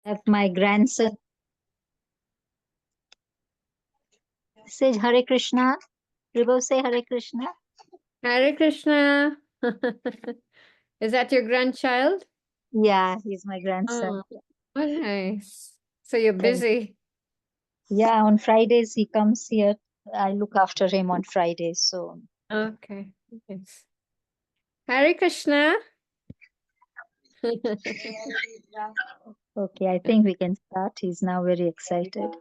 Have my grandson say Hare Krishna. Ribov, say Hare Krishna. Hare Krishna. Is that your grandchild? Yeah, he's my grandson. Oh, oh, nice. So you're Thank- busy. Yeah, on Fridays he comes here. I look after him on Fridays. So Okay. Yes. Hare Krishna. okay, I think we can start. He's now very excited.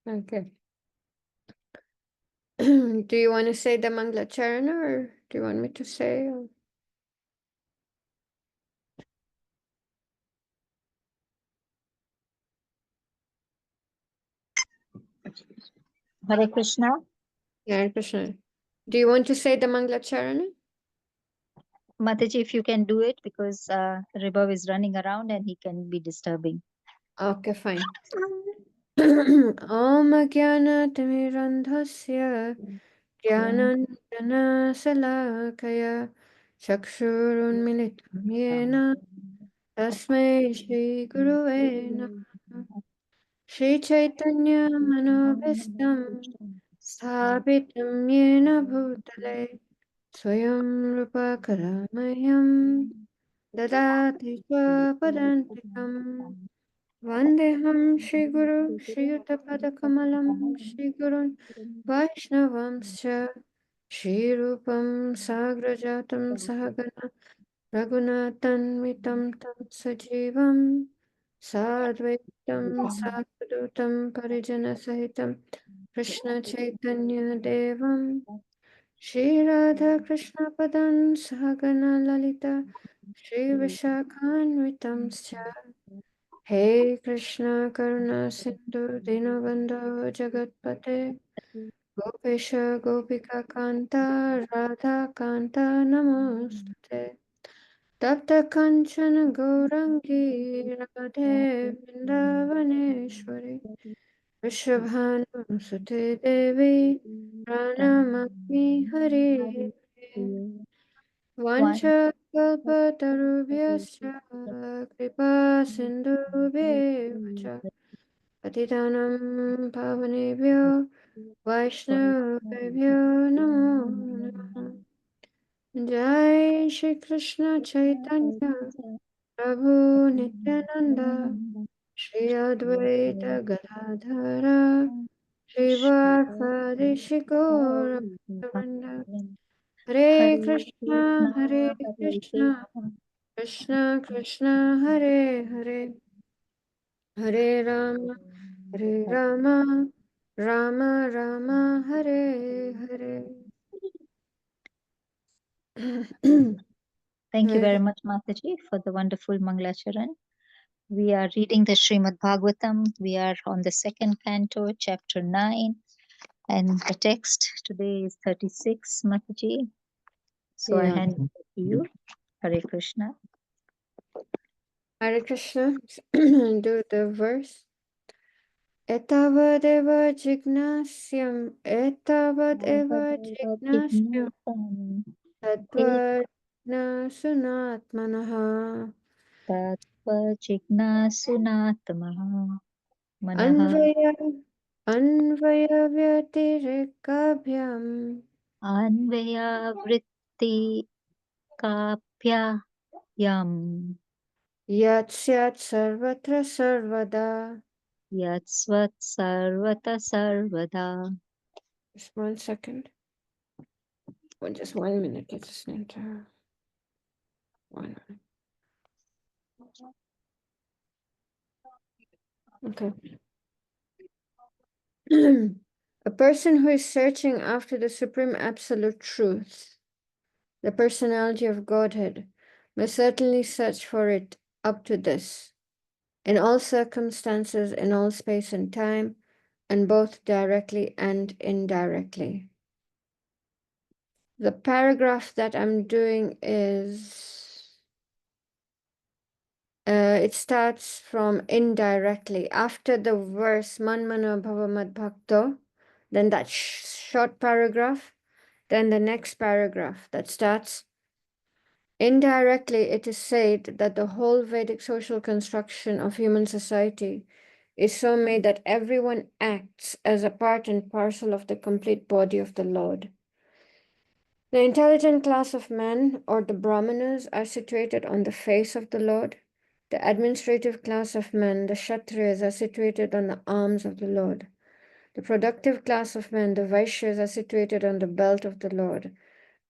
Okay. Do you want to say the Mangla Charana or do you want me to say? Hare Krishna. Hare Krishna. Do you want to say the Mangla Charana? Mataji, if you can do it because Ribov is running around and he can be disturbing. Okay, fine. Om Jnanatimirandhasya Jnananjanasalakaya Chakshurunmilitam Yena Tasmai Shri Guruve Namah Shri Chaitanya Manobhistam Sthapitam Yena Bhutale Swayam Rupa Karamayam Dadati Swapadantikam Vandeham Shri Guru Shri Yuttapadakammalam Shri Gurun Vaishnavamscha Shri Rupam Sagrajatam Sahagana Raghunathan Tam Sajivam Sadvaitam Sadhutam Parijana Sahitam Krishna Chaitanya Devam Shri Radha Krishna Padan Sahagana Lalita Shri Vishakhanvitam Hey Krishna Karuna Sindhu Dinabandhu Jagatpate Gopesha Gopika Kanta Radha Kanta Namostate Tapta Kanchana Gaurangi Radhe Vrindavaneshwari Vrishabhanu Sute Devi Pranamami Hare Vancha Kalpatarubhyascha Kripa Sindhubhyevacha Patitanam Pavanebhyo Vaishnavebhyo Namo Namaha Jai Shri Krishna Chaitanya Prabhu Nityananda Shri Advaita Gadadhara Shri Vasadi Shikora Vrinda Hare Krishna Hare Krishna Krishna Krishna Hare Hare Hare Rama Hare Rama Rama Rama Hare Hare Thank you Hare very much, Mataji, for the wonderful Manglacharan. We are reading the Srimad Bhagavatam. We are on the second canto, chapter 9, and the text today is 36, Mataji. So I Yeah. hand it to you. Hare Krishna. Hare Krishna. Do the verse. Etavadeva jignasyam, etavadeva jignasyam, tadvajna sunatmanaha. Tatvajignasunatamaha manaha Anvaya, anvaya vyatirekabhyam, anvaya vritti kapya yam yat syat sarvatra sarvada. yatsvat sarvata sarvada. Just 1 second. Just 1 minute. I just need to. 1 minute. Okay. A person who is searching after the supreme absolute truth, the personality of Godhead, must certainly search for it up to this, in all circumstances, in all space and time, and both directly and indirectly. The paragraph that I'm doing is, it starts from indirectly. After the verse, Manmana Bhavamad Bhakto, then that short paragraph, then the next paragraph that starts, Indirectly, it is said that the whole Vedic social construction of human society is so made that everyone acts as a part and parcel of the complete body of the Lord. The intelligent class of men, or the Brahmanas, are situated on the face of the Lord. The administrative class of men, the Kshatriyas, are situated on the arms of the Lord. The productive class of men, the Vaishyas, are situated on the belt of the Lord.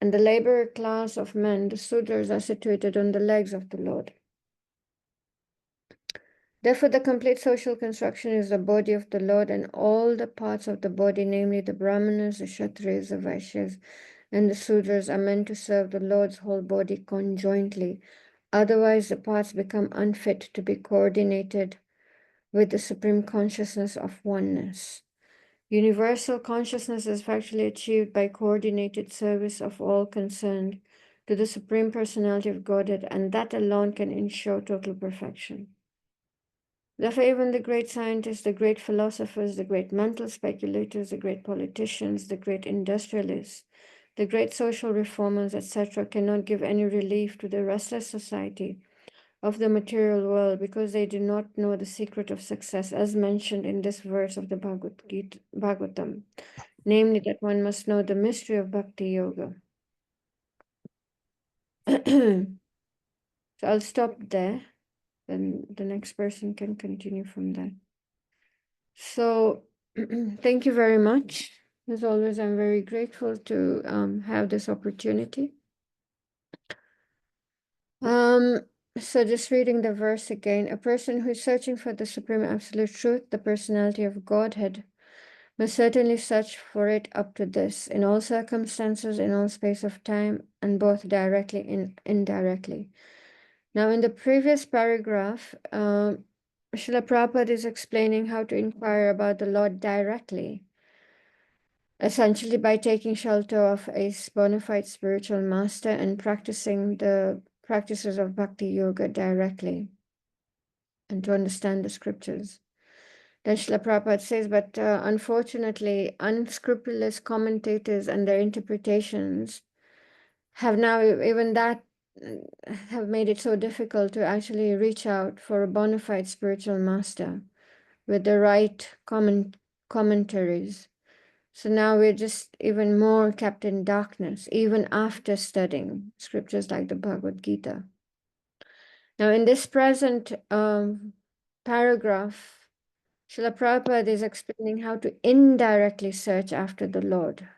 And the laborer class of men, the Sudras, are situated on the legs of the Lord. Therefore, the complete social construction is the body of the Lord, and all the parts of the body, namely the Brahmanas, the Kshatriyas, the Vaishyas, and the Sudras, are meant to serve the Lord's whole body conjointly. Otherwise, the parts become unfit to be coordinated with the supreme consciousness of oneness. Universal consciousness is factually achieved by coordinated service of all concerned to the Supreme Personality of Godhead, and that alone can ensure total perfection. Therefore, even the great scientists, the great philosophers, the great mental speculators, the great politicians, the great industrialists, the great social reformers, etc., cannot give any relief to the restless society of the material world because they do not know the secret of success, as mentioned in this verse of the Bhagavatam, namely that one must know the mystery of Bhakti Yoga. So I'll stop there, then the next person can continue from there. So thank you very much. As always, I'm very grateful to have this opportunity. So just reading the verse again, a person who is searching for the supreme absolute truth, the personality of Godhead, must certainly search for it up to this, in all circumstances, in all space of time, and both directly and indirectly. Now, in the previous paragraph, Srila Prabhupada is explaining how to inquire about the Lord directly, essentially by taking shelter of a bona fide spiritual master and practicing the practices of Bhakti Yoga directly, and to understand the scriptures. Then Srila Prabhupada says, but unfortunately, unscrupulous commentators and their interpretations have now, even that, have made it so difficult to actually reach out for a bona fide spiritual master with the right commentaries. So now we're just even more kept in darkness, even after studying scriptures like the Bhagavad Gita. Now, in this present paragraph, Srila Prabhupada is explaining how to indirectly search after the Lord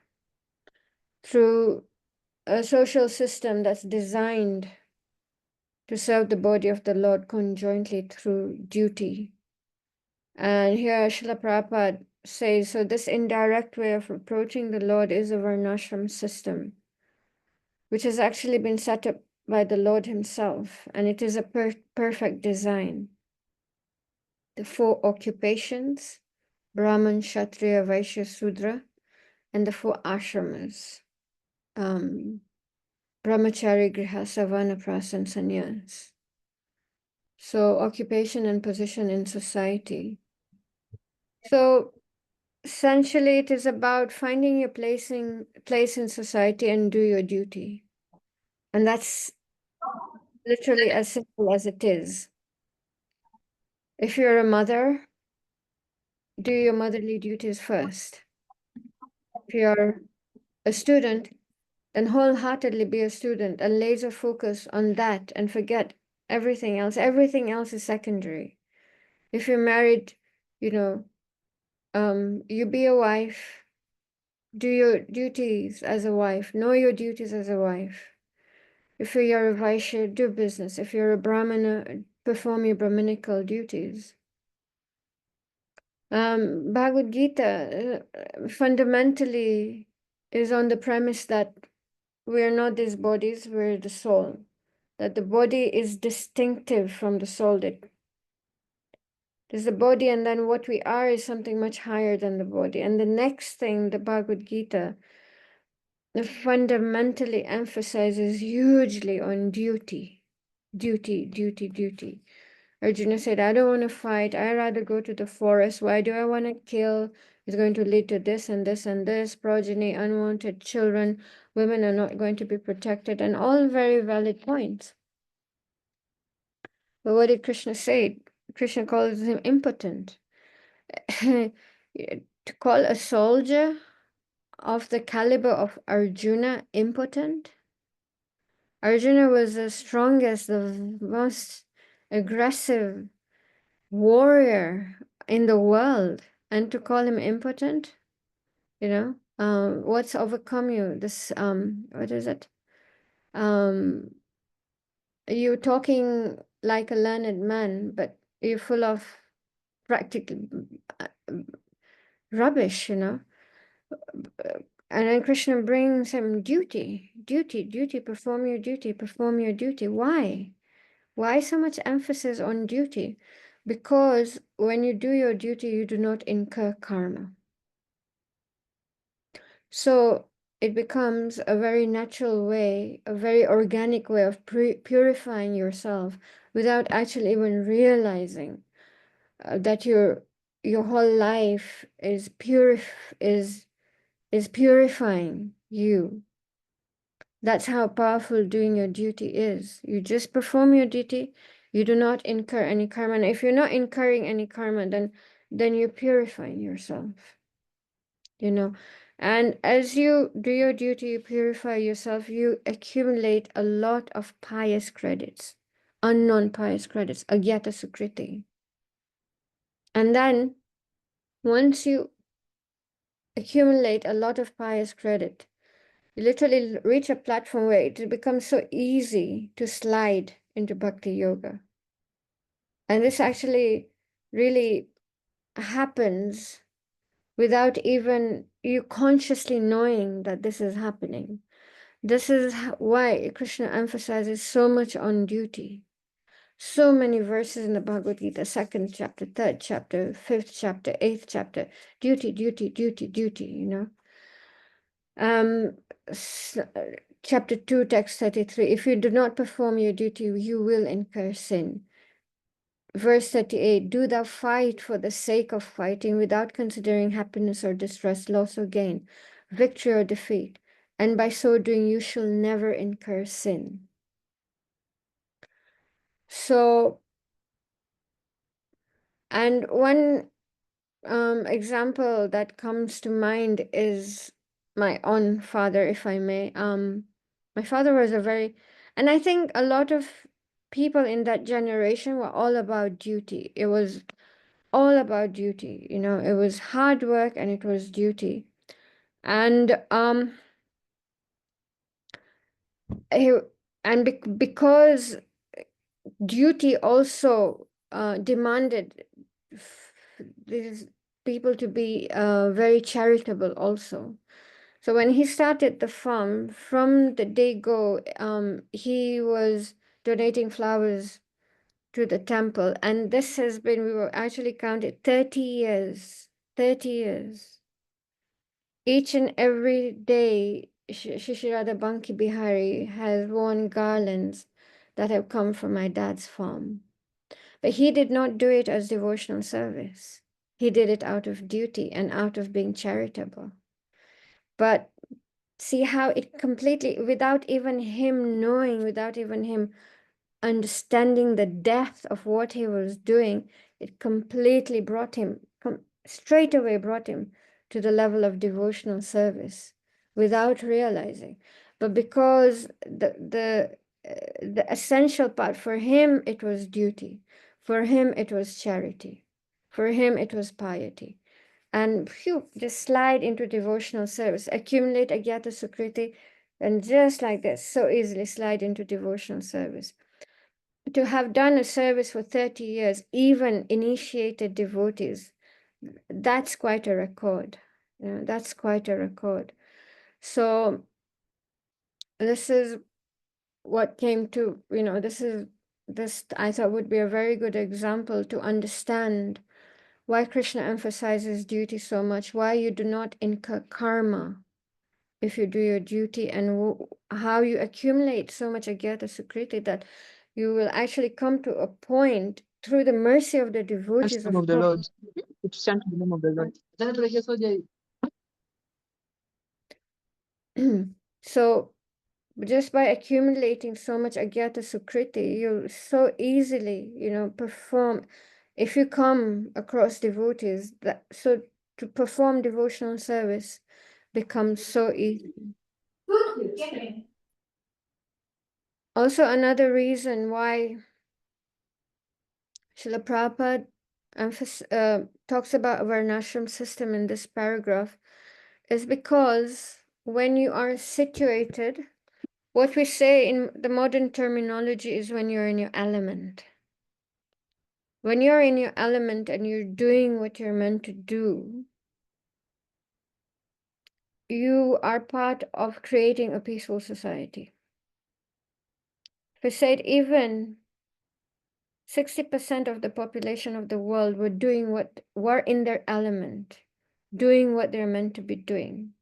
through a social system that's designed to serve the body of the Lord conjointly through duty. And here Srila Prabhupada says, so this indirect way of approaching the Lord is a varnashram system, which has actually been set up by the Lord himself, and it is a perfect design. The four occupations, Brahman, Kshatriya, Vaishya, Sudra, and the four ashramas, Brahmachari, Grihastha, Vanaprastha, and Sannyas. So occupation and position in society. So essentially it is about finding your place in society and do your duty. And that's literally as simple as it is. If you're a mother, do your motherly duties first. If you're a student, then wholeheartedly be a student and laser focus on that and forget everything else. Everything else is secondary. If you're married, you know, you be a wife, do your duties as a wife, know your duties as a wife. If you're a Vaishya, do business. If you're a Brahmana, perform your Brahminical duties. Bhagavad Gita fundamentally is on the premise that we are not these bodies, we're the soul. That the body is distinctive from the soul. That there's the body, and then what we are is something much higher than the body. And the next thing, the Bhagavad Gita, fundamentally emphasizes hugely on duty. Duty, duty, duty. Arjuna said, I don't want to fight. I'd rather go to the forest. Why do I want to kill is going to lead to this and this and this, progeny, unwanted children, women are not going to be protected, and all very valid points. But what did Krishna say? Krishna calls him impotent. To call a soldier of the caliber of Arjuna impotent? Arjuna was the strongest, the most aggressive warrior in the world, and to call him impotent, what's overcome you? This, what is it? You're talking like a learned man, but you're full of practical uh, rubbish, And then Krishna brings him duty, perform your duty, perform your duty. Why? Why so much emphasis on duty? Because when you do your duty, you do not incur karma. So it becomes a very natural way, a very organic way of purifying yourself without actually even realizing that your whole life is is purifying you. That's how powerful doing your duty is. You just perform your duty. You do not incur any karma. And if you're not incurring any karma, then you're purifying yourself. And as you do your duty, you purify yourself, you accumulate a lot of pious credits, unknown pious credits, agyata sukriti. And then once you accumulate a lot of pious credit, you literally reach a platform where it becomes so easy to slide into bhakti yoga. And this actually really happens without even you consciously knowing that this is happening. This is why Krishna emphasizes so much on duty. So many verses in the Bhagavad Gita, second chapter, third chapter, fifth chapter, eighth chapter, duty, duty, duty, duty, Um, chapter 2, text 33, if you do not perform your duty, you will incur sin. Verse 38, do thou fight for the sake of fighting without considering happiness or distress, loss or gain, victory or defeat, and by so doing you shall never incur sin. So, and one example that comes to mind is my own father, if I may. My father was and I think a lot of people in that generation were all about duty. It was all about duty, it was hard work and it was duty. And he, because duty also demanded these people to be very charitable also. So when he started the farm, from the day go, he was donating flowers to the temple. And this has been, we were actually counted 30 years, 30 years. Each and every day, Shishirada Banki Bihari has worn garlands that have come from my dad's farm. But he did not do it as devotional service. He did it out of duty and out of being charitable. But see how it completely, without even him knowing, without even him understanding the depth of what he was doing, it completely brought him, straight away brought him to the level of devotional service without realizing. But because the essential part for him, it was duty. For him, it was charity. For him, it was piety. And phew, just slide into devotional service, accumulate agyata sukriti, and just like this, so easily slide into devotional service. To have done a service for 30 years, even initiated devotees, that's quite a record. That's quite a record. So this is what came to, this I thought would be a very good example to understand why Krishna emphasizes duty so much, why you do not incur karma if you do your duty, and how you accumulate so much agyata sukriti that you will actually come to a point through the mercy of the devotees Some of of the course. Lord. So just by accumulating so much agyata sukriti, you'll so easily, perform. If you come across devotees, so to perform devotional service becomes so easy. Also, another reason why Srila Prabhupada talks about a varnashram system in this paragraph is because when you are situated, what we say in the modern terminology is when you're in your element. When you're in your element and you're doing what you're meant to do, you are part of creating a peaceful society. We said even 60% of the population of the world were in their element, doing what they're meant to be doing.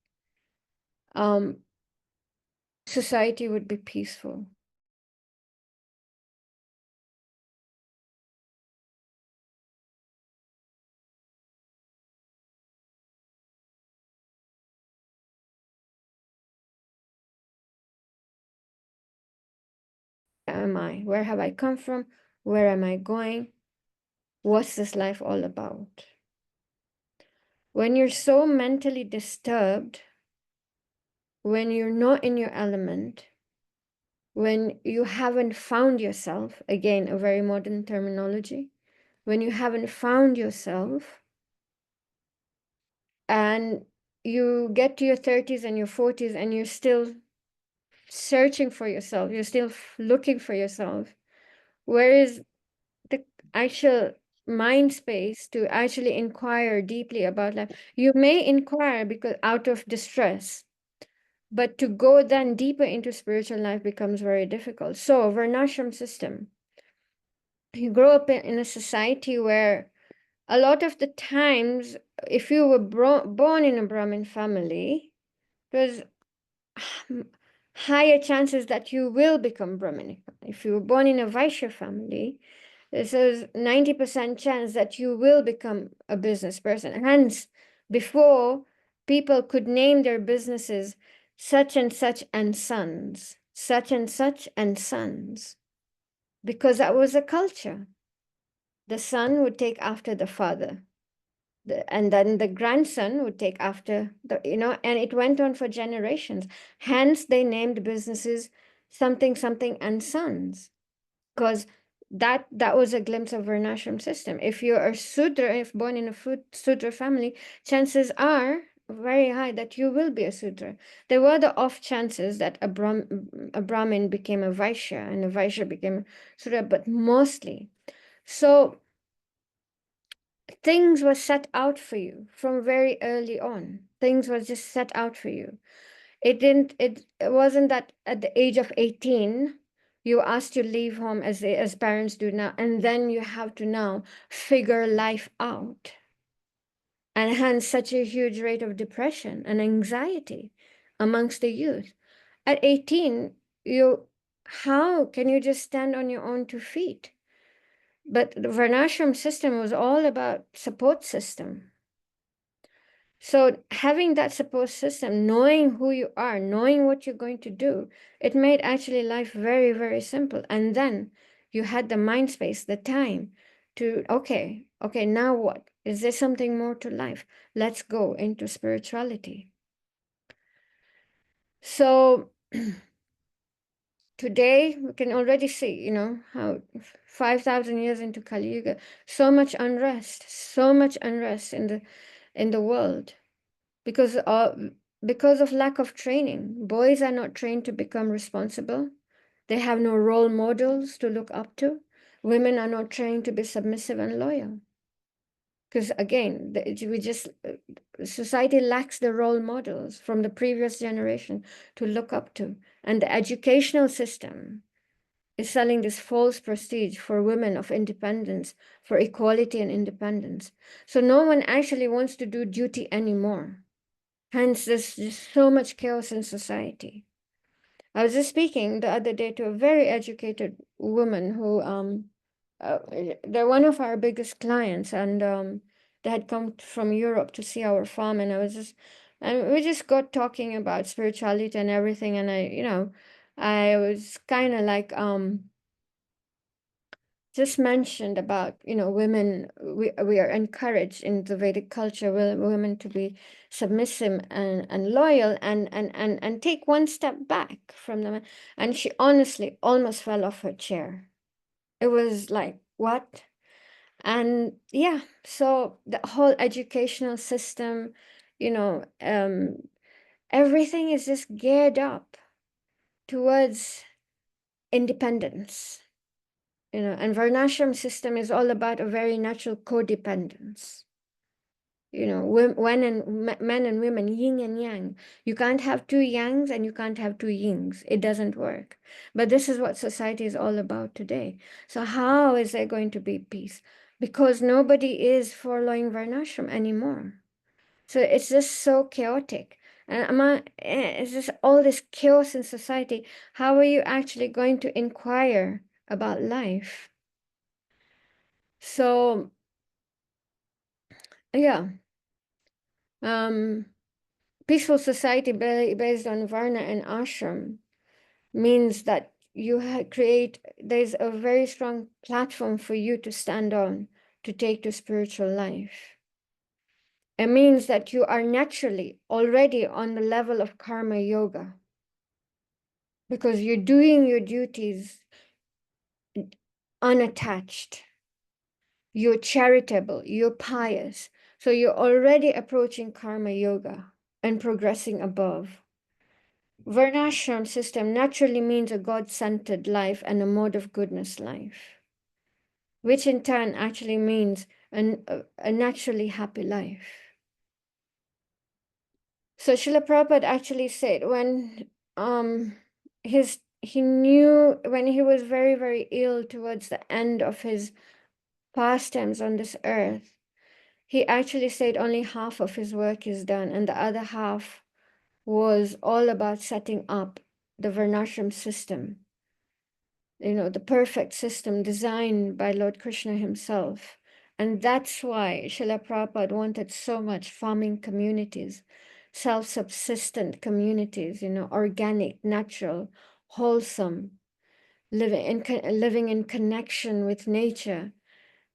Society would be peaceful. Am I? Where have I come from? Where am I going? What's this life all about? When you're so mentally disturbed, when you're not in your element, when you haven't found yourself, again, a very modern terminology, when you haven't found yourself and you get to your 30s and your 40s and you're still searching for yourself, you're still looking for yourself, where is the actual mind space to actually inquire deeply about life? You may inquire because out of distress, but to go then deeper into spiritual life becomes very difficult. So varnashram system, you grow up in a society where a lot of the times, if you were born in a Brahmin family, there's higher chances that you will become Brahminic. If you were born in a Vaishya family, there's a 90% chance that you will become a business person. Hence, before people could name their businesses such and sons, such and sons, because that was a culture. The son would take after the father. And then the grandson would take after and it went on for generations. Hence, they named businesses something, and sons, because that was a glimpse of varnashram system. If you're a Sudra, if born in a Sudra family, chances are very high that you will be a Sudra. There were the off chances that a Brahmin became a Vaishya and a Vaishya became a Sudra, but mostly. So things were set out for you from very early on. Things were just set out for you. It wasn't that at the age of 18 you were asked to leave home as parents do now, and then you have to now figure life out. And hence such a huge rate of depression and anxiety amongst the youth. At 18, how can you just stand on your own 2 feet? But the Varnashram system was all about support system. So having that support system, knowing who you are, knowing what you're going to do, it made actually life very, very simple. And then you had the mind space, the time to, okay, now what? Is there something more to life? Let's go into spirituality. So today we can already see, how 5,000 years into Kali Yuga, so much unrest in the world because of lack of training. Boys are not trained to become responsible. They have no role models to look up to. Women are not trained to be submissive and loyal. Because again, society lacks the role models from the previous generation to look up to. And the educational system is selling this false prestige for women of independence, for equality and independence. So no one actually wants to do duty anymore. Hence, there's just so much chaos in society. I was just speaking the other day to a very educated woman who, they're one of our biggest clients, and They had come from Europe to see our farm, and and we just got talking about spirituality and everything. And I was kind of like, just mentioned about, women, we are encouraged in the Vedic culture, women to be submissive and loyal, and take one step back from them. And she honestly almost fell off her chair. It was like, what? And yeah, so the whole educational system, you know, um, everything is just geared up towards independence, and Varnashram system is all about a very natural codependence. Men and women, yin and yang. You can't have two yangs and you can't have two yings. It doesn't work. But this is what society is all about today. So how is there going to be peace? Because nobody is following Varnashram anymore. So it's just so chaotic. And it's just all this chaos in society. How are you actually going to inquire about life? So yeah, peaceful society based on Varna and Ashram means that there's a very strong platform for you to stand on to take to spiritual life. It means that you are naturally already on the level of karma yoga because you're doing your duties unattached. You're charitable, you're pious. So you're already approaching karma yoga and progressing above. Varnashram system naturally means a God-centered life and a mode of goodness life, which in turn actually means a naturally happy life. So Srila Prabhupada actually said when he knew when he was very, very ill towards the end of his pastimes on this earth, he actually said only half of his work is done, and the other half was all about setting up the Varnashram system, the perfect system designed by Lord Krishna himself. And that's why Srila Prabhupada wanted so much farming communities, self-subsistent communities, organic, natural, wholesome, living in connection with nature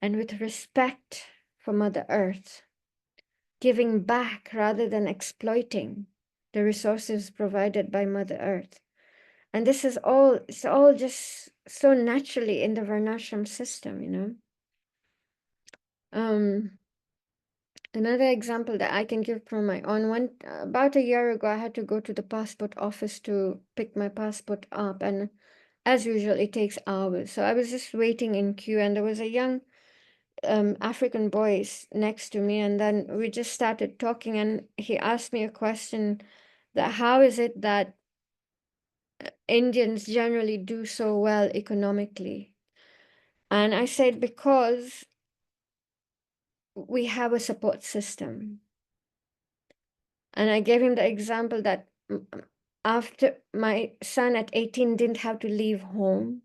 and with respect for Mother Earth, giving back rather than exploiting the resources provided by Mother Earth. And it's all just so naturally in the Varnashram system. Another example that I can give from my own about a year ago, I had to go to the passport office to pick my passport up. And as usual, it takes hours. So I was just waiting in queue, and there was a young African boy next to me. And then we just started talking, and he asked me a question that how is it that Indians generally do so well economically? And I said, because we have a support system. And I gave him the example that after my son at 18 didn't have to leave home.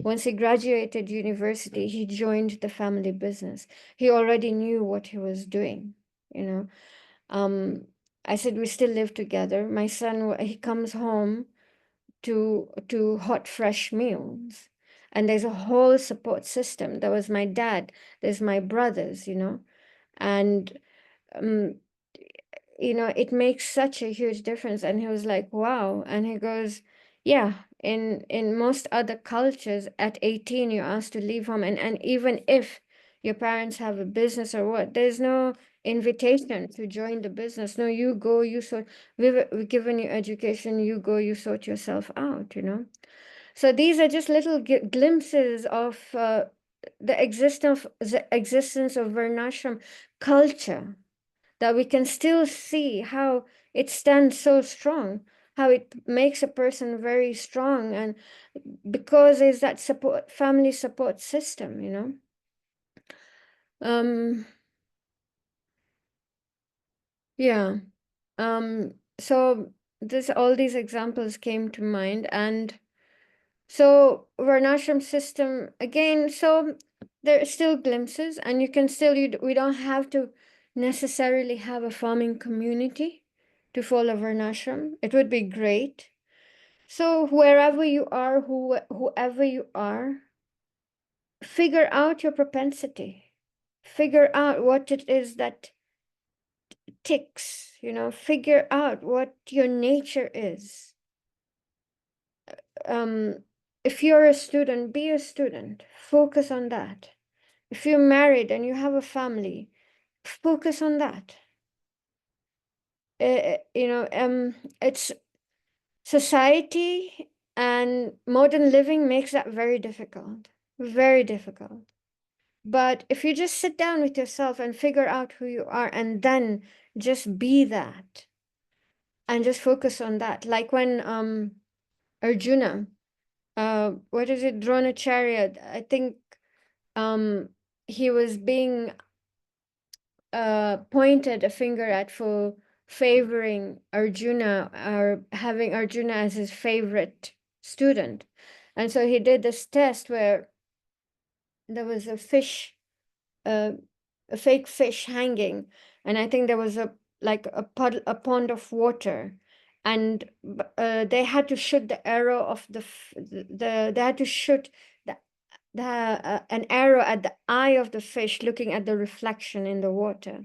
Once he graduated university, he joined the family business. He already knew what he was doing, you know. I said, we still live together. My son, he comes home to hot, fresh meals. And there's a whole support system. There was my dad, there's my brothers, and it makes such a huge difference. And he was like, wow. And he goes, yeah, in most other cultures, at 18, you're asked to leave home. And even if your parents have a business or what, there's no invitation to join the business. No, you go, you sort, we've given you education, you go, you sort yourself out, So these are just little glimpses of the existence of Varnashram culture, that we can still see how it stands so strong, how it makes a person very strong, and because there's that family support system. Um, yeah. So all these examples came to mind, and so Varnashram system again. So there are still glimpses, and you can still, we don't have to necessarily have a farming community to follow Varnashram. It would be great. So wherever you are, whoever you are, figure out your propensity. Figure out what it is that ticks, figure out what your nature is. If you're a student, be a student. Focus on that. If you're married and you have a family, focus on that. It's society and modern living makes that very difficult, very difficult. But if you just sit down with yourself and figure out who you are and then just be that and just focus on that. Like when Arjuna, what is it, Dronacharya, I think he was being pointed a finger at for favoring Arjuna or having Arjuna as his favorite student. And so he did this test where there was a fish, uh, a fake fish hanging, and I think there was a pond of water, and they had to shoot the arrow of they had to shoot an arrow at the eye of the fish, looking at the reflection in the water.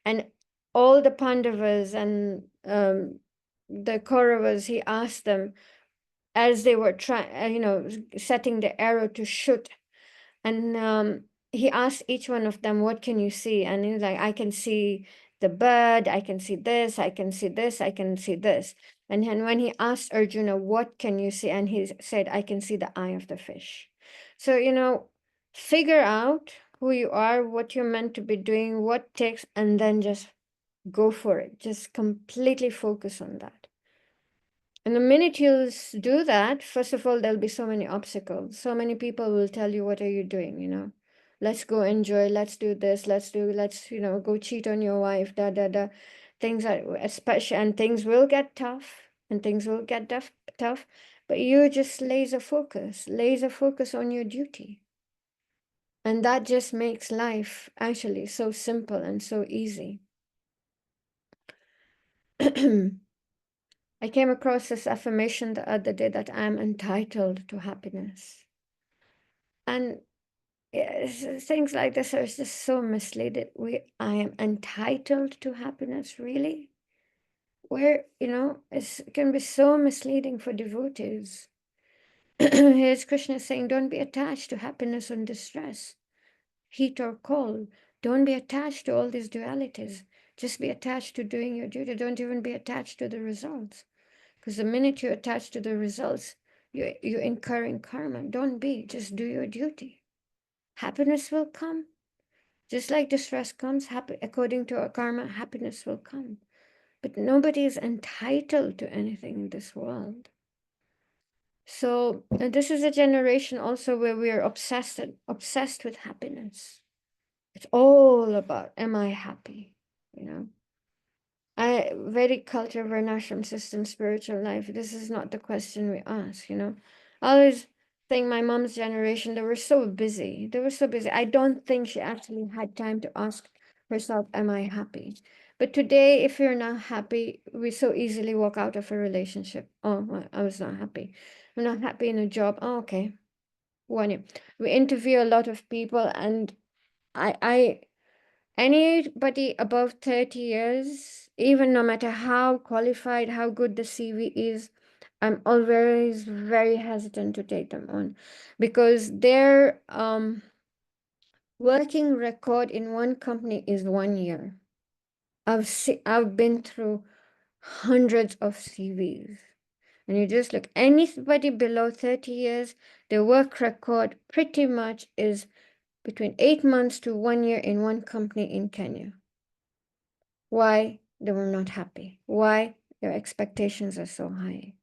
And all the Pandavas and the Kauravas, he asked them as they were trying, setting the arrow to shoot. And he asked each one of them, what can you see? And he was like, I can see the bird, I can see this, I can see this, I can see this. And then when he asked Arjuna, what can you see? And he said, I can see the eye of the fish. So, figure out who you are, what you're meant to be doing, what takes, and then just go for it. Just completely focus on that. And the minute you do that, first of all, there'll be so many obstacles. So many people will tell you, what are you doing? Let's go enjoy, let's do this, let's go cheat on your wife, da, da, da. Things are, especially, and things will get tough, and things will get tough, but you just laser focus on your duty. And that just makes life actually so simple and so easy. I came across this affirmation the other day that I'm entitled to happiness. And things like this are just so misleading. I am entitled to happiness, really? Where, it can be so misleading for devotees. Here's Krishna saying, don't be attached to happiness and distress, heat or cold. Don't be attached to all these dualities. Just be attached to doing your duty. Don't even be attached to the results. Because the minute you attach to the results, you're incurring karma. Don't be, just do your duty. Happiness will come. Just like distress comes, according to our karma, happiness will come. But nobody is entitled to anything in this world. So this is a generation also where we are obsessed with happiness. It's all about, am I happy? I Vedic culture, Varnashram system, spiritual life. This is not the question we ask. I always think my mom's generation, they were so busy. They were so busy. I don't think she actually had time to ask herself, am I happy? But today, if you're not happy, we so easily walk out of a relationship. Oh, well, I was not happy. I'm not happy in a job. Oh, okay. We interview a lot of people, and I anybody above 30 years, even no matter how qualified, how good the CV is, I'm always very hesitant to take them on, because their working record in one company is 1 year. I've been through hundreds of CVs, and you just look, anybody below 30 years, their work record pretty much is between 8 months to 1 year in one company in Kenya. Why? They were not happy. Why? Their expectations are so high.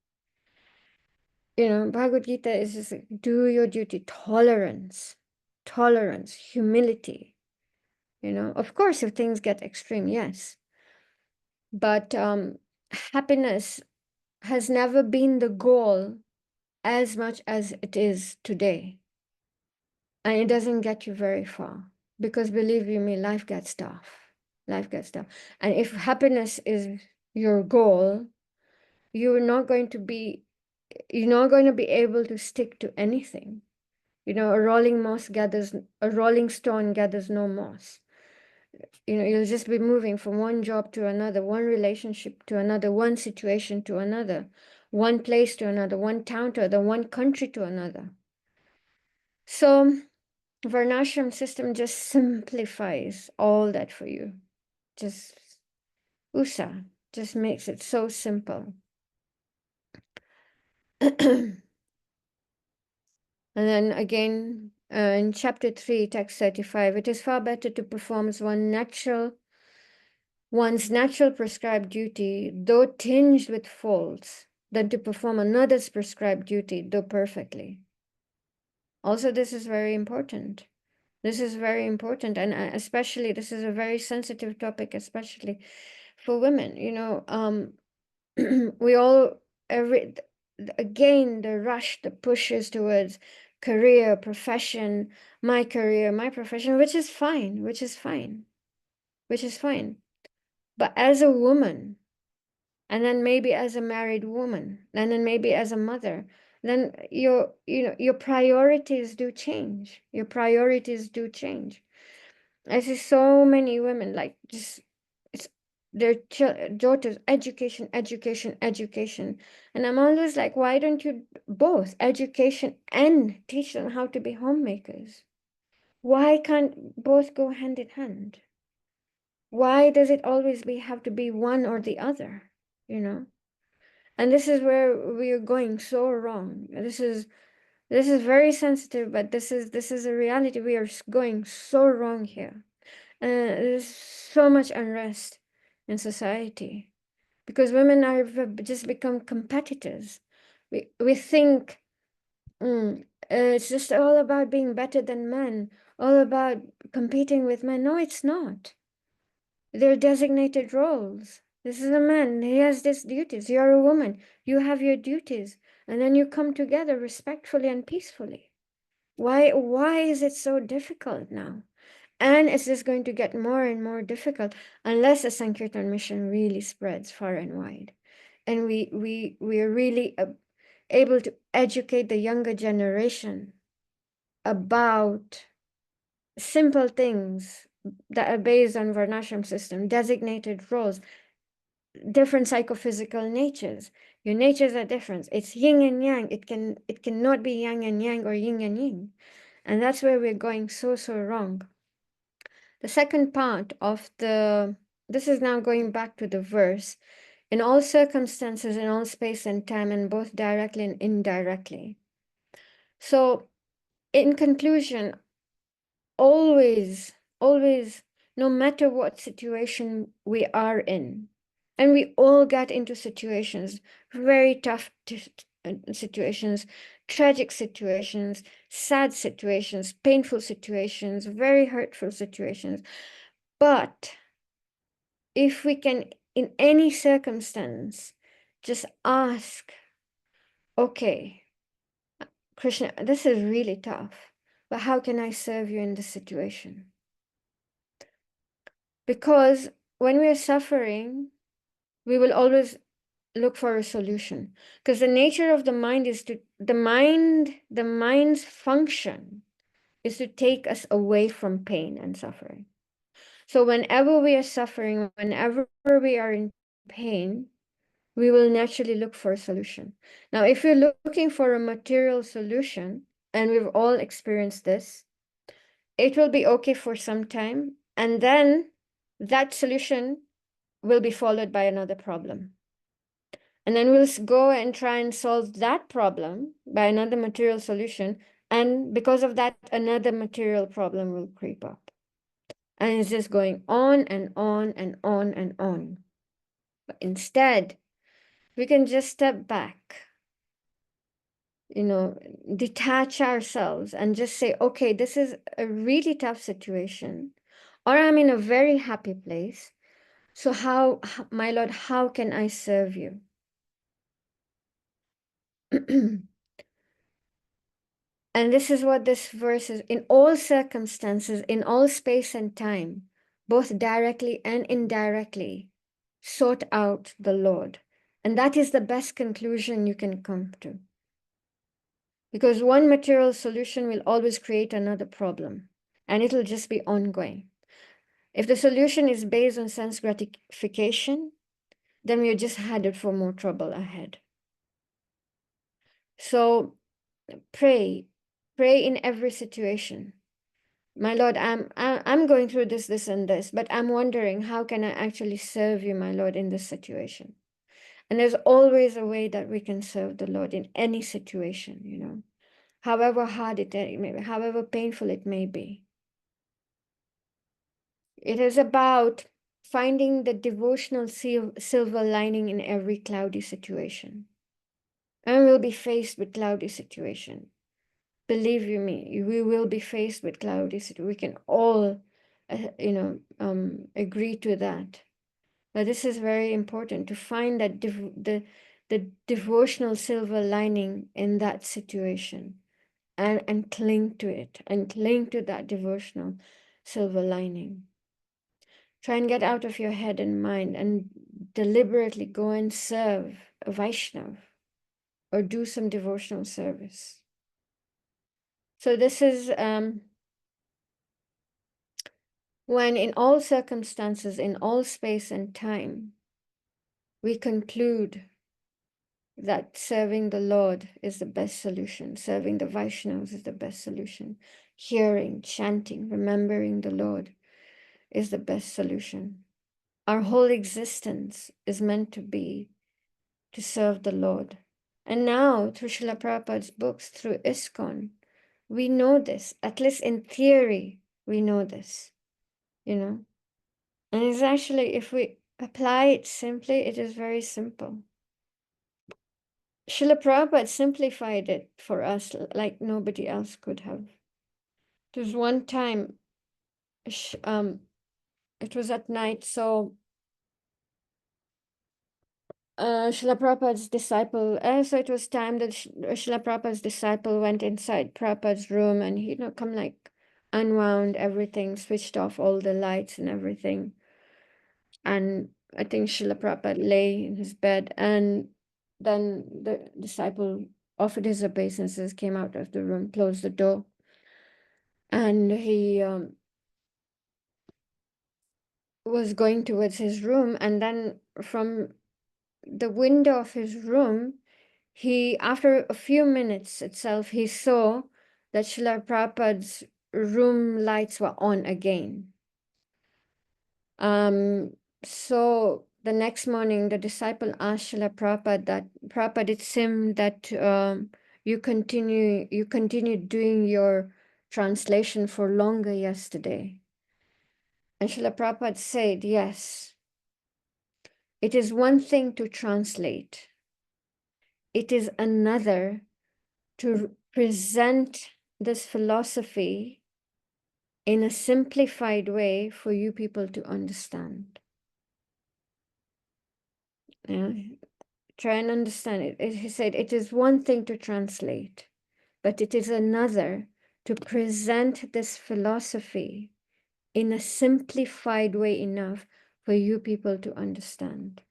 Bhagavad Gita is just like, do your duty, tolerance, humility. Of course, if things get extreme, yes. But happiness has never been the goal as much as it is today. and it doesn't get you very far, because believe you me, life gets tough. Life gets tough. And if happiness is your goal, you're not going to be you're not going to be able to stick to anything. You know, a rolling stone gathers no moss. You know, you'll just be moving from one job to another, one relationship to another, one situation to another, one place to another, one town to another, one country to another. So Varnashram system just simplifies all that for you. Just USA just makes it so simple. And then again, in chapter 3, text 35, it is far better to perform one's natural prescribed duty, though tinged with faults, than to perform another's prescribed duty, though perfectly. Also, this is very important. This is very important, and especially this is a very sensitive topic, especially for women. You know, we all again the rush, the pushes towards career, my profession, which is fine, which is fine, which is fine. But as a woman, and then maybe as a married woman, and then maybe as a mother, then your priorities do change. Your priorities do change. I see so many women like just it's their daughters education, education, education, and I'm always like, why don't you both education and teach them how to be homemakers? Why can't both go hand in hand? Why does it always have to be one or the other? You know, and this is where we are going so wrong. This is very sensitive, but this is a reality. We are going so wrong here. There's so much unrest in society because women have just become competitors. We think it's just all about being better than men, all about competing with men. No, it's not. They're designated roles. This is a man, he has these duties. You're a woman, you have your duties, and then you come together respectfully and peacefully. Why is it so difficult now? And it's just going to get more and more difficult unless the Sankirtan mission really spreads far and wide. And we are really able to educate the younger generation about simple things that are based on Varnashram system, designated roles, different psychophysical natures. Your natures are different. It's yin and yang. It cannot be yang and yang or yin and yin. And that's where we're going so wrong. The second part of this is now going back to the verse. In all circumstances, in all space and time, and both directly and indirectly. So, in conclusion, always, no matter what situation we are in, and we all get into situations, very tough situations, tragic situations, sad situations, painful situations, very hurtful situations. But if we can, in any circumstance, just ask, okay, Krishna, this is really tough, but how can I serve you in this situation? Because when we are suffering, we will always look for a solution. Because the nature of the mind is the mind's function is to take us away from pain and suffering. So whenever we are suffering, whenever we are in pain, we will naturally look for a solution. Now, if you're looking for a material solution, and we've all experienced this, it will be okay for some time, and then that solution will be followed by another problem. And then we'll go and try and solve that problem by another material solution. And because of that, another material problem will creep up. And it's just going on and on and on and on. But instead, we can just step back, detach ourselves and just say, okay, this is a really tough situation, or I'm in a very happy place. So my Lord, how can I serve you? And this is what this verse is: in all circumstances, in all space and time, both directly and indirectly, sort out the Lord. And that is the best conclusion you can come to. Because one material solution will always create another problem, and it'll just be ongoing. If the solution is based on sense gratification, then we're just headed for more trouble ahead. So pray in every situation. My Lord, I'm going through this, and this, but I'm wondering, how can I actually serve you, my Lord, in this situation? And there's always a way that we can serve the Lord in any situation, you know, however hard it may be, however painful it may be. It is about finding the devotional silver lining in every cloudy situation. And we'll be faced with cloudy situation. Believe you me, we will be faced with cloudy situation. We can all, agree to that. But this is very important, to find that the devotional silver lining in that situation, and cling to it, and cling to that devotional silver lining. Try and get out of your head and mind and deliberately go and serve a Vaishnav or do some devotional service. So this is when in all circumstances, in all space and time, we conclude that serving the Lord is the best solution. Serving the Vaishnavas is the best solution. Hearing, chanting, remembering the Lord is the best solution. Our whole existence is meant to be to serve the Lord. And now, through Srila Prabhupada's books, through ISKCON, we know this. At least in theory, we know this, you know. And it's actually, if we apply it simply, it is very simple. Srila Prabhupada simplified it for us like nobody else could have. There was one time, it was at night, so Srila Prabhupada's disciple, so it was time that Srila Prabhupada's disciple went inside Prabhupada's room, and he, come like unwound everything, switched off all the lights and everything. And I think Srila Prabhupada lay in his bed, and then the disciple offered his obeisances, came out of the room, closed the door, and he was going towards his room. And then from the window of his room, he, after a few minutes itself, he saw that Srila Prabhupada's room lights were on again. So the next morning, the disciple asked Srila Prabhupada that, Prabhupada, it seemed that you continued doing your translation for longer yesterday. And Srila Prabhupada said, yes, it is one thing to translate. It is another to present this philosophy in a simplified way for you people to understand. Yeah. Try and understand it. He said, it is one thing to translate, but it is another to present this philosophy in a simplified way enough for you people to understand.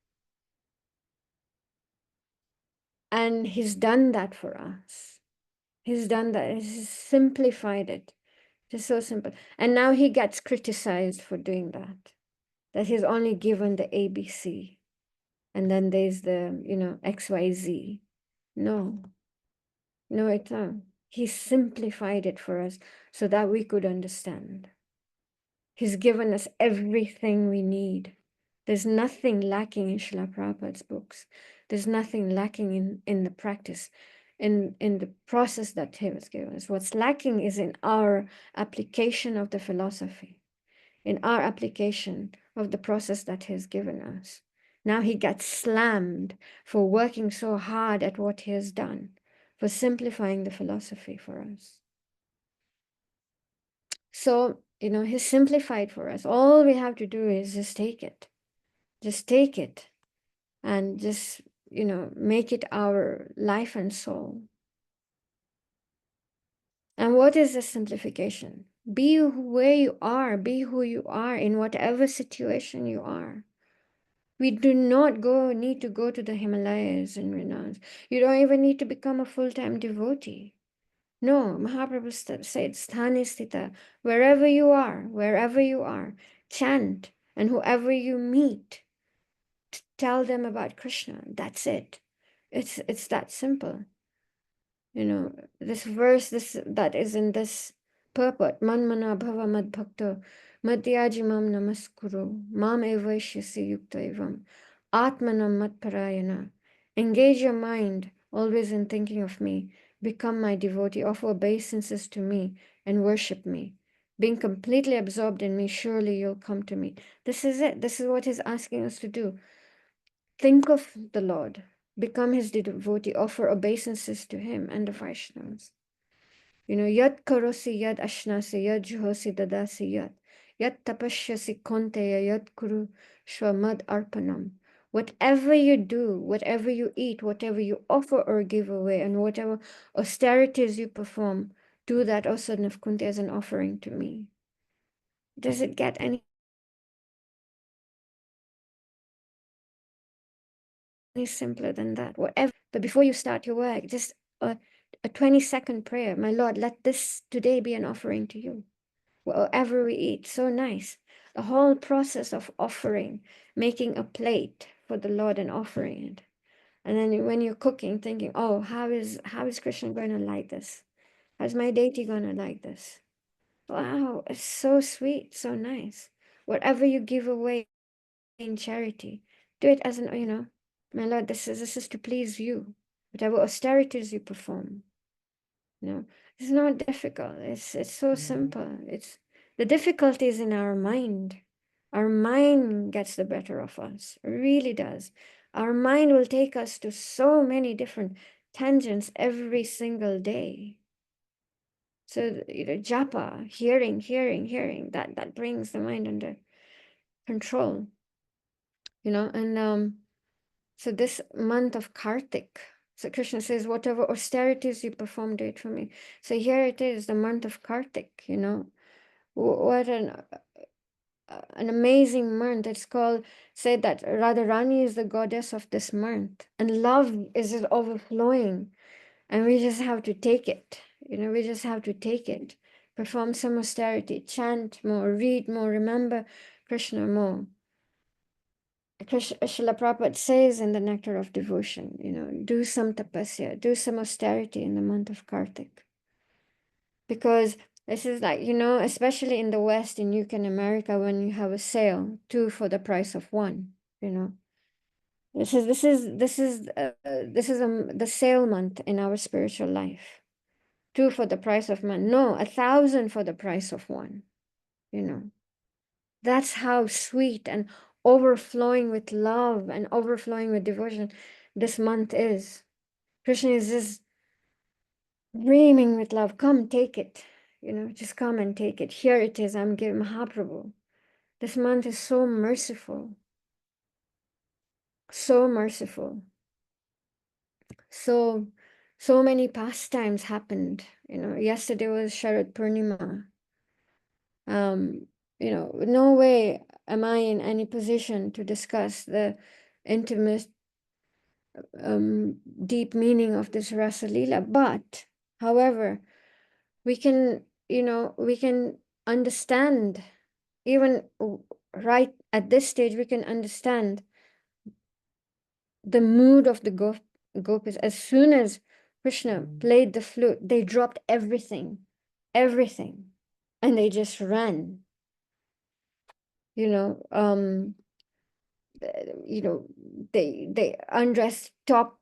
And he's done that for us. He's done that. He's simplified it. It's so simple. And now he gets criticized for doing that he's only given the ABC. And then there's the, XYZ. No, it's not. He simplified it for us so that we could understand. He's given us everything we need. There's nothing lacking in Srila Prabhupada's books. There's nothing lacking in the practice, in the process that he was given us. What's lacking is in our application of the philosophy, in our application of the process that he has given us. Now he gets slammed for working so hard at what he has done, for simplifying the philosophy for us. So, he's simplified for us. All we have to do is just take it. Just take it and just, make it our life and soul. And what is the simplification? Be where you are, be who you are in whatever situation you are. We do not need to go to the Himalayas and renounce. You don't even need to become a full-time devotee. No, Mahaprabhu said, Sthani Sthita, wherever you are, chant, and whoever you meet, tell them about Krishna. That's it. It's that simple. You know, this verse, this that is in this purport, Manmana Bhava Mad Bhakto, Madhyaji Mam Namaskuru, Mam Evaishyasi Yukta Evam, Atmanam Mat Parayana. Engage your mind always in thinking of me. Become my devotee, offer obeisances to me, and worship me. Being completely absorbed in me, surely you'll come to me. This is it. This is what he's asking us to do. Think of the Lord, become his devotee, offer obeisances to him and the Vaishnavas. You know, yat karosi, yat ashnasi, yat juhosi dadasi, yat tapashyasi konteya, yat kuru shwamad arpanam. Whatever you do, whatever you eat, whatever you offer or give away, and whatever austerities you perform, do that also Navkunti as an offering to me. Does it get any simpler than that? Whatever you do, but before you start your work, just a 20-second prayer. My Lord, let this today be an offering to you. Whatever we eat, so nice. The whole process of offering, making a plate for the Lord and offering it. And then when you're cooking, thinking, oh, how is Krishna going to like this? How's my deity going to like this? Wow, it's so sweet, so nice. Whatever you give away in charity, do it as an, my Lord, this is to please you. Whatever austerities you perform, it's not difficult. It's so simple. It's the difficulty is in our mind. Our mind gets the better of us. It really does. Our mind will take us to so many different tangents every single day. So japa, hearing, that brings the mind under control. And so this month of Kartik, so Krishna says, whatever austerities you perform, do it for me. So here it is, the month of Kartik, What an amazing month. It's called, say that Radharani is the goddess of this month. And love is just overflowing. And we just have to take it. We just have to take it. Perform some austerity, chant more, read more, remember Krishna more. Srila Prabhupada says in the Nectar of Devotion, do some tapasya, do some austerity in the month of Kartik. Because this is like, especially in the West, in UK and America, when you have a sale, 2 for the price of 1, This is the sale month in our spiritual life. 2 for the price of 1. No, 1,000 for the price of 1, That's how sweet and overflowing with love and overflowing with devotion this month is. Krishna is just brimming with love. Come, take it. Just come and take it. Here it is. I'm giving Mahaprabhu. This month is so merciful. So merciful. So many pastimes happened. Yesterday was Sharad Purnima. No way am I in any position to discuss the intimate, deep meaning of this Rasa Leela. But, however, we can understand, even right at this stage, we can understand the mood of the gopis. As soon as Krishna played the flute, they dropped everything, and they just ran. They undressed top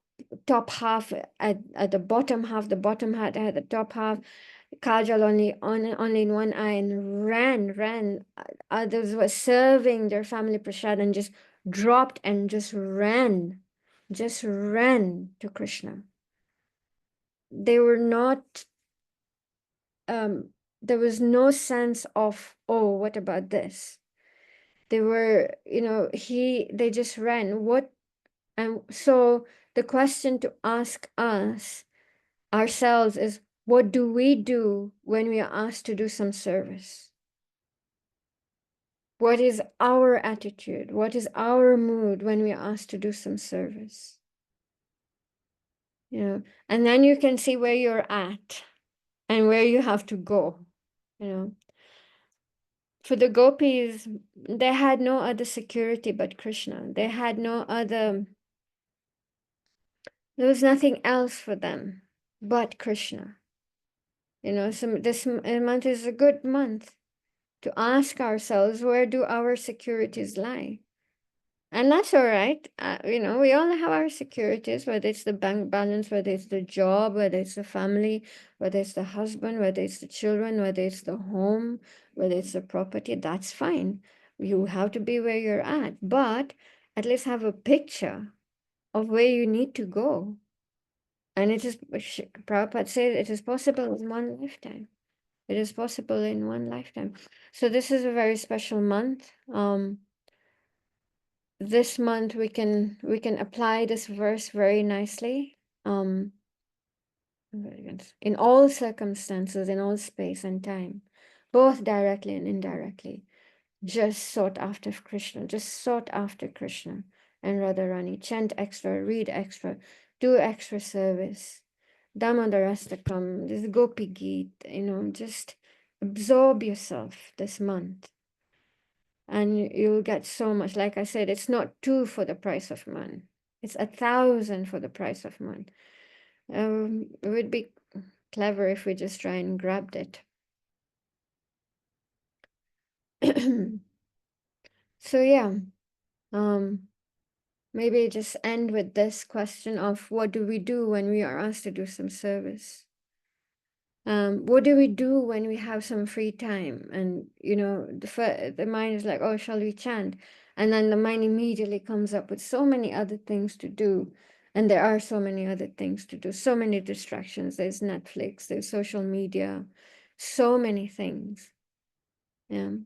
half at the bottom half. The bottom half had the top half, kajal only in one eye, and ran. Others were serving their family prasad and just dropped and just ran to Krishna. They were not there was no sense of, oh, what about this? They were, they just ran. And so the question to ask ourselves is, What do we do when we are asked to do some service? What is our attitude? What is our mood when we are asked to do some service? You know, and then you can see where you're at and where you have to go. You know, for the gopis, they had no other security but Krishna. They had no other, there was nothing else for them but Krishna. You know, so this month is a good month to ask ourselves, where do our securities lie? And that's all right. You know, we all have our securities, whether it's the bank balance, whether it's the job, whether it's the family, whether it's the husband, whether it's the children, whether it's the home, whether it's the property. That's fine. You have to be where you're at, but at least have a picture of where you need to go. And it is, Prabhupada said, it is possible in one lifetime. It is possible in one lifetime. So this is a very special month. This month we can apply this verse very nicely. In all circumstances, in all space and time, both directly and indirectly, just sought after Krishna, just sought after Krishna and Radharani. Chant extra, read extra, do extra service. Damodarastakam, this Gopi Geet, you know, just absorb yourself this month. And you'll get so much. Like I said, it's not 2 for the price of 1. It's 1,000 for the price of 1. It would be clever if we just try and grabbed it. So yeah, maybe just end with this question of what do we do when we are asked to do some service? What do we do when we have some free time? And you know, the mind is like, oh, shall we chant? And then the mind immediately comes up with so many other things to do. And there are so many other things to do, so many distractions. There's Netflix, there's social media, so many things. Yeah.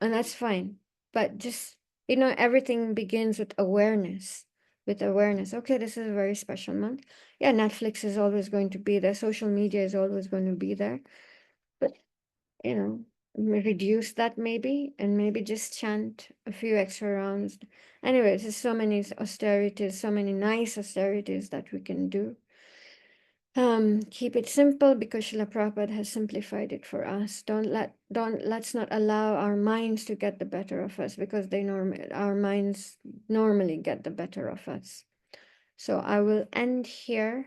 And that's fine. But just, you know, everything begins with awareness. With awareness. Okay, this is a very special month. Yeah, Netflix is always going to be there. Social media is always going to be there. But, you know, reduce that maybe, and maybe just chant a few extra rounds. Anyways, there's so many austerities, so many nice austerities that we can do. Keep it simple because Srila Prabhupada has simplified it for us. Let's not allow our minds to get the better of us, because our minds normally get the better of us. So I will end here.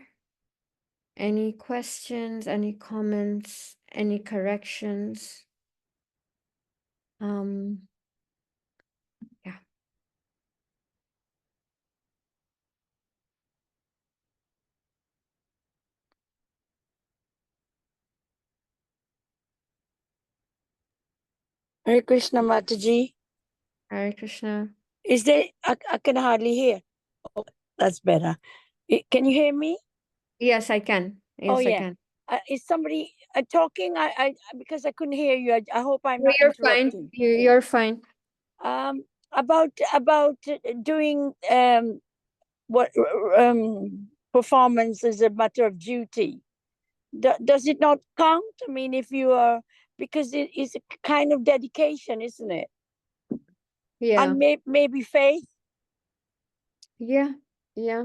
Any questions, any comments, any corrections? Yeah. Hare Krishna Mataji. Hare Krishna. Is there, I can hardly hear. Oh, that's better. Can you hear me? Yes, I can. Yes, yeah. I can. Is somebody talking? Because I couldn't hear you. I hope I'm not You're fine. interrupting. You're fine. About doing what performance is a matter of duty. Does it not count? I mean, if you are, because it is a kind of dedication, isn't it? Yeah. And maybe faith. Yeah. Yeah.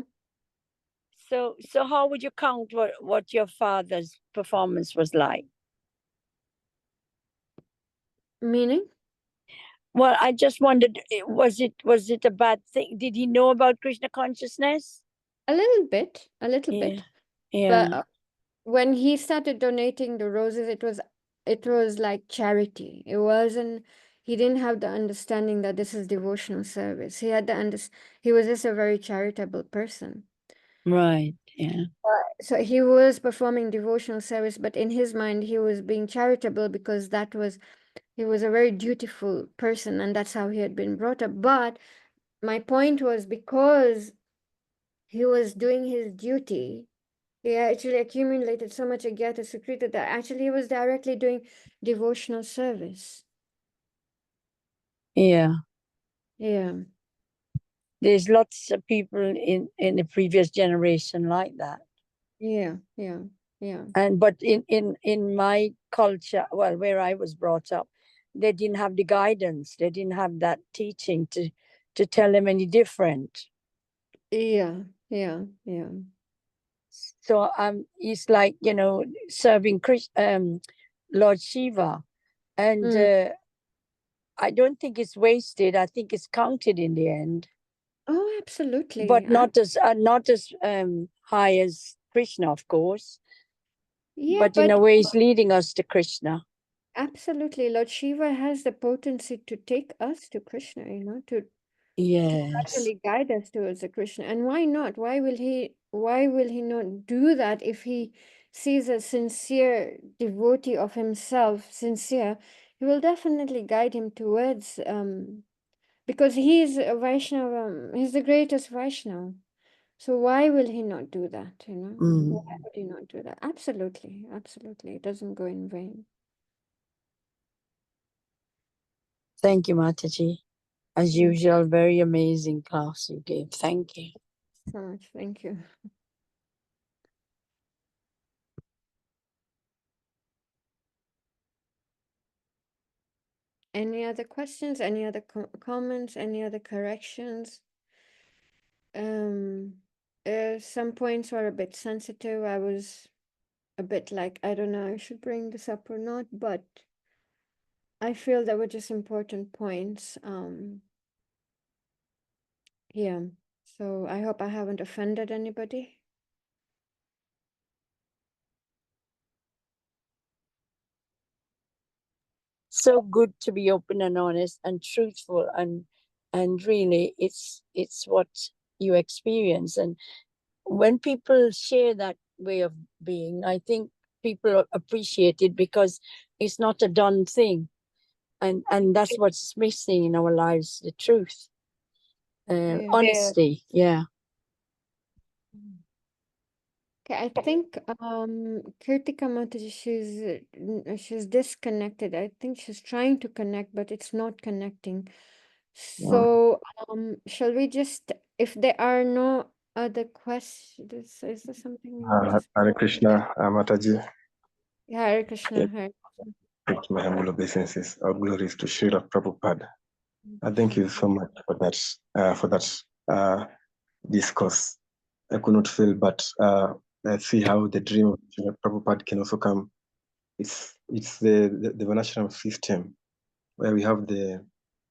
So how would you count what your father's performance was like? Meaning? Well, I just wondered, was it a bad thing? Did he know about Krishna consciousness? A little bit. A little bit. Yeah. But when he started donating the roses, it was like charity. It wasn't, he didn't have the understanding that this is devotional service. He had he was just a very charitable person. Right. Yeah. So he was performing devotional service, but in his mind, he was being charitable because he was a very dutiful person, and that's how he had been brought up. But my point was, because he was doing his duty, he actually accumulated so much Agyata Sukrita that actually he was directly doing devotional service. Yeah. Yeah. There's lots of people in the previous generation like that. Yeah. Yeah. Yeah. But in my culture, well, where I was brought up, they didn't have the guidance. They didn't have that teaching to tell them any different. Yeah. Yeah. Yeah. So it's like, serving Lord Shiva, and I don't think it's wasted. I think it's counted in the end, Oh, absolutely. but not as high as Krishna, of course. Yeah, But in but a way, it's leading us to Krishna. absolutely, Lord Shiva has the potency to take us to Krishna, to Yes. actually guide us towards the Krishna. And why not? Why will he not do that if he sees a sincere devotee of himself, sincere, he will definitely guide him towards because he is a Vaishnava, he's the greatest Vaishnava. So why will he not do that? Why would he not do that? Absolutely, absolutely. It doesn't go in vain. Thank you, Mataji. As usual, very amazing class you gave. Thank you. So much. Thank you. Any other questions? Any other comments? Any other corrections? Some points were a bit sensitive. I was a bit like, I don't know, I should bring this up or not, but I feel they were just important points. Yeah. So I hope I haven't offended anybody. So good to be open and honest and truthful, and really it's what you experience. And when people share that way of being, I think people appreciate it, because it's not a done thing, and that's what's missing in our lives, the truth, honesty. Yeah. Okay, I think Kirtika Mataji, she's disconnected. I think she's trying to connect, but it's not connecting. So shall we just, if there are no other questions, is there something you want to say? Hare Krishna, Mataji. Hare Krishna, Hare Krishna. With my humble obeisances, our glories to Srila Prabhupada. Thank you so much for that discourse. I could not fail but see how the dream of Srila Prabhupada can also come. It's the Varnashram system where we have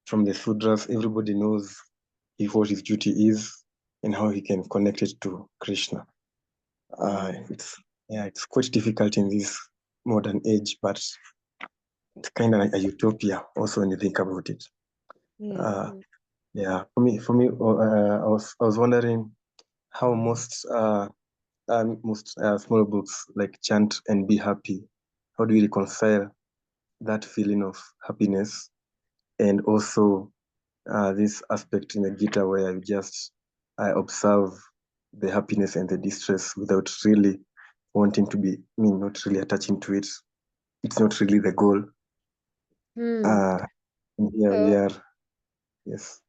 from the Sudras, everybody knows what his duty is and how he can connect it to Krishna. It's quite difficult in this modern age, but it's kind of like a utopia also when you think about it. For me, I was wondering how most small books like chant and be happy, how do we reconcile that feeling of happiness and also this aspect in the Gita where you just observe the happiness and the distress without really wanting to be, not really attaching to it. It's not really the goal. Here we are. Yes.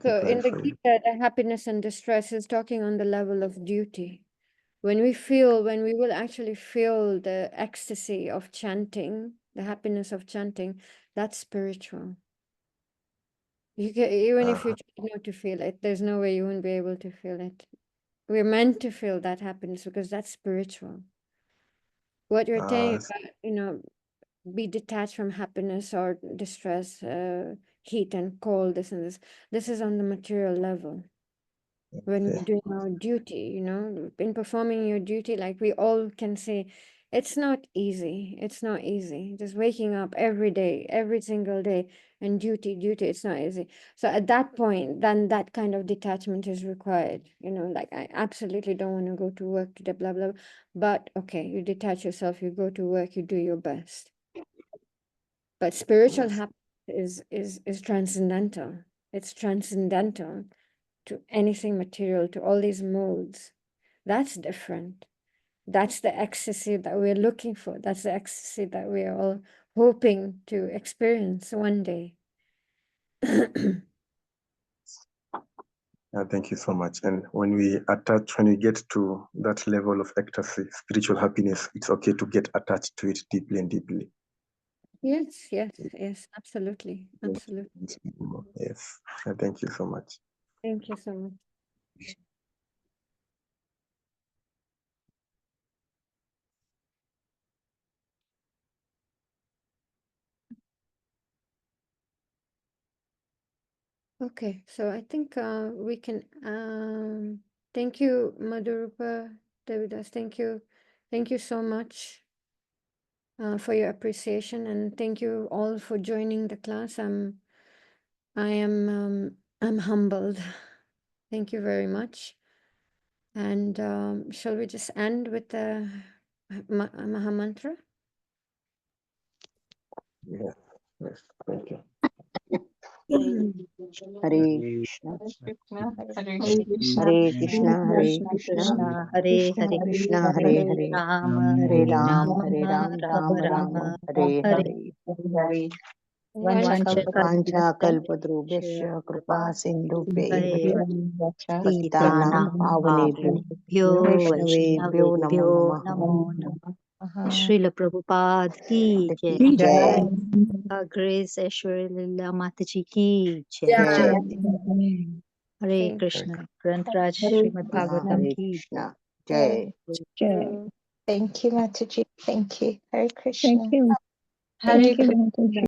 So in the Gita, the happiness and distress is talking on the level of duty. When we will actually feel the ecstasy of chanting, the happiness of chanting, that's spiritual. Even if you try not to feel it, there's no way you won't be able to feel it. We're meant to feel that happiness because that's spiritual. What you're saying about, be detached from happiness or distress, heat and cold, this and this. This is on the material level. When we're doing our duty, in performing your duty, like we all can say, it's not easy. It's not easy. Just waking up every day, every single day, and duty, it's not easy. So at that point, then that kind of detachment is required. Like I absolutely don't want to go to work today, blah, blah, blah. But okay, you detach yourself, you go to work, you do your best. But spiritual happiness is transcendental. It's transcendental to anything material, to all these modes. That's different. That's the ecstasy that we're looking for. That's the ecstasy that we are all hoping to experience one day. Thank you so much. And when we get to that level of ecstasy, spiritual happiness, it's okay to get attached to it deeply and deeply. Yes, absolutely. Yes. Thank you so much. Thank you so much. Okay, so I think we can thank you, Madhurupa Devidas. Thank you so much for your appreciation, and thank you all for joining the class. I'm humbled. Thank you very much. And shall we just end with the Maha Mantra? Yes. Thank you. Hare Krishna, Hare Hare Krishna, Hare Krishna, Krishna, Hare Krishna Hare, Krishna, Hare Hare Hare, Rama, Hare Hare Ram, Rama, Hare Ram, Ram Rama Ram, Rama, Hare Hare Hare. Vanchakalpatra वाञ्छाकल्पतरुभ्यश्च कृपा सिन्धुभ्य एव च पतितानां पतितानां पावनेभ्यो पावनेभ्यो वैष्णवेभ्यो नमो वैष्णवेभ्यो नमः। नमो नमः। Srila Prabhupada ki jai. जय Grace Ashwariya-lila Mataji ki jai. जय Hare Thank Krishna. Granth Raj Srimad Bhagavatam हरे ki कृष्णा जय you. Thank you, Mataji. Thank you. Hare Thank Krishna. you. Hare Thank you, Mataji.